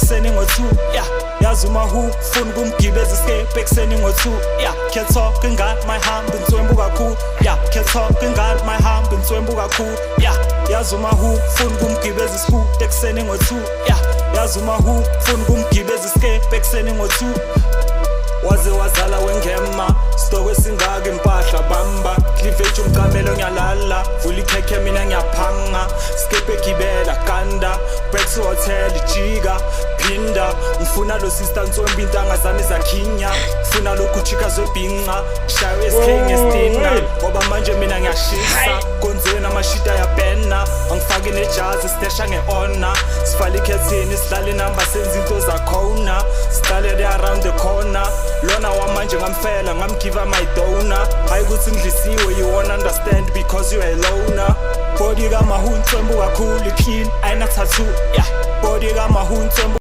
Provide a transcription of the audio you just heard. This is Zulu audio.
ekuseni ngo-2, yeah. Yazi umahu funa ukumgibeza iskepe ekuseni ngo-2, yeah. Can't talk ingane mayihamba inswembu kakhulu, yeah. Can't talk ingane mayihamba inswembu kakhulu, yeah. Yazi umahu funa ukumgibeza iskuta ekuseni ngo-2, yeah. Yazi umahu funa ukumgibeza iskepe ekuseni ngo-2. Waze wazala wengema sitokwe singaka impahla bamba cleavage umkamelo ngiyalala vula ikhekhe mina ngiyaphanga skepe gibela kanda back to hotel ijika phinda ngifuna lo sister Ntswembi intanga zami zakhinya ngifuna lokhu chika zobhinqa shawe SK ngestina ngoba manje mina ngiyashisa konzweni amashita yapena angifake nejazi stesha ngeona sifala ikhethini sihlala inamba senza into zakhona sihlale around the corner lona wamanje ngamfela ngamgiva my donor hayi ukuthi ngidlisiwe you won't understand because you are loner body kamahu Ntswembu kakhulu clean ayina tattoo yeah body kamahu Ntswembu